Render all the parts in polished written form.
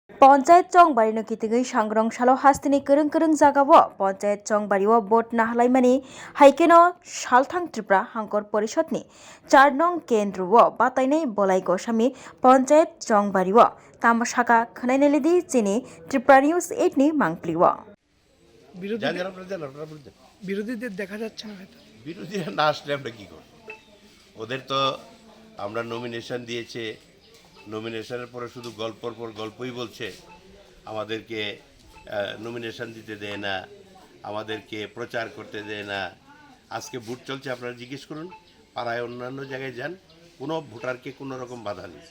Panchayat Chongbari no kitingai sangrong salo hastini kereng jagao Panchayat Chongbari o bot nahlaimani haikeno salthang Tripura Hangkor Porishadni 4 nong kendro o batainai Bolai Goswami Panchayat Chongbari o tamasaka khnainalidi chini Tripura News 8 ni mangpli o বিরোধীদের দেখা যাচ্ছে না হয়তো। বিরোধীরা না আসলে আমরা কী করব? ওদের তো আমরা নমিনেশন দিয়েছে, নমিনেশনের পরে শুধু গল্পর পর গল্পই বলছে, আমাদেরকে নমিনেশন দিতে দেয় না, আমাদেরকে প্রচার করতে দেয় না। আজকে ভোট চলছে, আপনারা জিজ্ঞেস করুন, পাড়ায় অন্যান্য জায়গায় যান, কোনো ভোটারকে কোনো রকম বাধা নেই।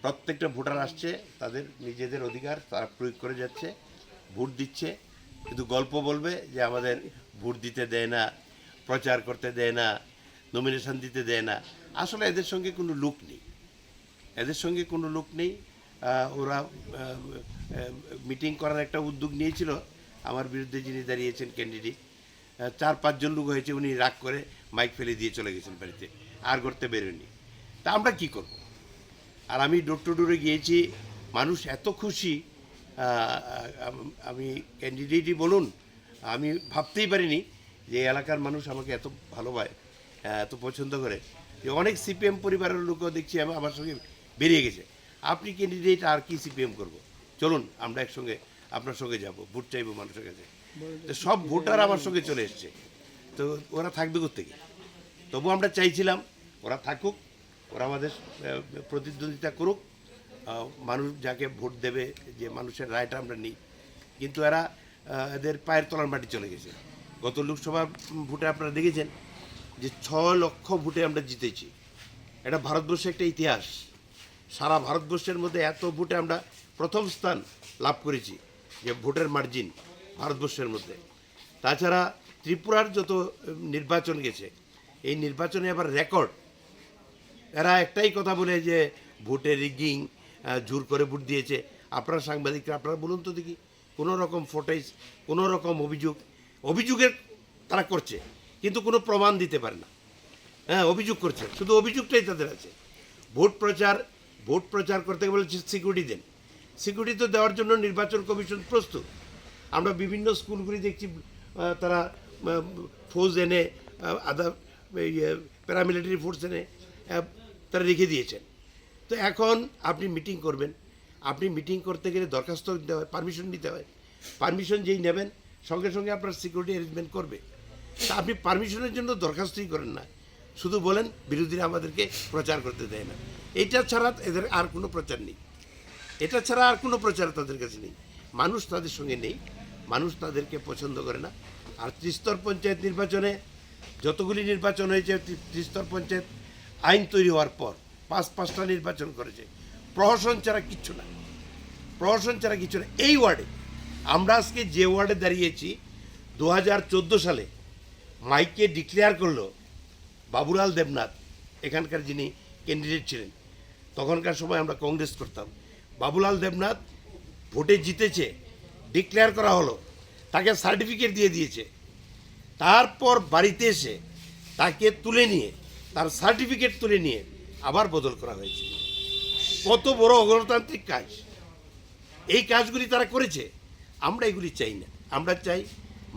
প্রত্যেকটা ভোটার আসছে, তাদের নিজেদের অধিকার তারা প্রয়োগ করে যাচ্ছে, ভোট দিচ্ছে, কিন্তু গল্প বলবে যে আমাদের ভোট দিতে দেয় না, প্রচার করতে দেয় না, নমিনেশন দিতে দেয় না। আসলে এদের সঙ্গে কোনো লোক নেই, এদের সঙ্গে কোনো লোক নেই। ওরা মিটিং করার একটা উদ্যোগ নিয়েছিল, আমার বিরুদ্ধে যিনি দাঁড়িয়েছেন ক্যান্ডিডেট, 4-5 জন লোক হয়েছে, উনি রাগ করে মাইক ফেলে দিয়ে চলে গেছেন বাড়িতে, আর করতে বেরোয়নি। তা আমরা কী করব? আর আমি ডোর টু ডোরে গিয়েছি, মানুষ এত খুশি, আমি ক্যান্ডিডেটই বলুন, আমি ভাবতেই পারিনি যে এলাকার মানুষ আমাকে এত ভালোবাসে, এত পছন্দ করে, যে অনেক সিপিএম পরিবারের লোকও দেখছি আমার সঙ্গে বেরিয়ে গেছে। আপনি ক্যান্ডিডেট, আর কি সিপিএম করব? চলুন আমরা একসঙ্গে আপনার সঙ্গে যাব, ভোট চাইব মানুষের কাছে। তো সব ভোটার আমার সঙ্গে চলে এসছে, তো ওরা থাকবে কোত্থেকে? তবু আমরা চাইছিলাম ওরা থাকুক, ওরা আমাদের প্রতিদ্বন্দ্বিতা করুক, মানুষ যাকে ভোট দেবে, যে মানুষের রায়টা আমরা নিই। কিন্তু এরা এদের পায়ের তলার মাটি চলে গেছে। গত লোকসভা ভোটে আপনারা দেখেছেন যে 6 লক্ষ ভোটে আমরা জিতেছি। এটা ভারতবর্ষে একটা ইতিহাস, সারা ভারতবর্ষের মধ্যে এত ভোটে আমরা প্রথম স্থান লাভ করেছি, যে ভোটের মার্জিন ভারতবর্ষের মধ্যে। তাছাড়া ত্রিপুরার যত নির্বাচন গেছে, এই নির্বাচনে আবার রেকর্ড। এরা একটাই কথা বলে যে ভোটে রিগিং, জোর করে ভোট দিয়েছে। আপনারা সাংবাদিকরা, আপনারা বলুন তো দেখি, কোনো রকম ফুটেজ, কোনো রকম অভিযোগের তারা করছে, কিন্তু কোনো প্রমাণ দিতে পারে না। হ্যাঁ, অভিযোগ করছে, শুধু অভিযোগটাই তাদের আছে। ভোট প্রচার করতে বলে সিকিউরিটি দেন। সিকিউরিটি তো দেওয়ার জন্য নির্বাচন কমিশন প্রস্তুত। আমরা বিভিন্ন স্কুলগুলি দেখছি, তারা ফৌজ এনে, আদার প্যারামিলিটারি ফোর্স এনে তারা রেখে দিয়েছেন। তো এখন আপনি মিটিং করবেন, আপনি মিটিং করতে গেলে দরখাস্ত দিতে হয়, পারমিশন নিতে হয়। পারমিশন যেই নেবেন, সঙ্গে সঙ্গে আপনার সিকিউরিটি অ্যারেঞ্জমেন্ট করবে। তা আপনি পারমিশনের জন্য দরখাস্তই করেন না, শুধু বলেন বিরোধীরা আমাদেরকে প্রচার করতে দেয় না। এটা ছাড়া এদের আর কোনো প্রচার নেই, এটা ছাড়া আর কোনো প্রচার তাদের কাছে নেই। মানুষ তাদের সঙ্গে নেই, মানুষ তাদেরকে পছন্দ করে না। আর ত্রিস্তর পঞ্চায়েত নির্বাচনে যতগুলি নির্বাচন হয়েছে, ত্রিস্তর পঞ্চায়েত আইন তৈরি হওয়ার পর 5টা নির্বাচন করেছে, প্রহসন ছাড়া কিচ্ছু না, প্রহসন ছাড়া কিছু না। এই ওয়ার্ডে আমরা আজকে যে ওয়ার্ডে দাঁড়িয়েছি, 2014 সালে মাইকে ডিক্লেয়ার করলো বাবুলাল দেবনাথ, এখানকার যিনি ক্যান্ডিডেট ছিলেন, তখনকার সময় আমরা কংগ্রেস করতাম। বাবুলাল দেবনাথ ভোটে জিতেছে, ডিক্লেয়ার করা হলো, তাকে সার্টিফিকেট দিয়ে দিয়েছে। তারপর বাড়িতে এসে তাকে তুলে নিয়ে, তার সার্টিফিকেট তুলে নিয়ে আবার বদল করা হয়েছে। কত বড় অগণতান্ত্রিক কাজ! এই কাজগুলি তারা করেছে। আমরা এগুলি চাই না। আমরা চাই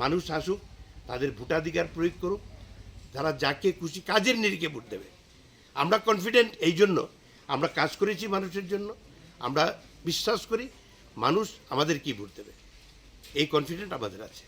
মানুষ আসুক, তাদের ভোটাধিকার প্রয়োগ করুক, তারা যাকে খুশি কাজের নিরিখে ভোট দেবে। আমরা কনফিডেন্ট, এই জন্য আমরা কাজ করেছি মানুষের জন্য। আমরা বিশ্বাস করি মানুষ আমাদেরকেই ভোট দেবে, এই কনফিডেন্ট আমাদের আছে।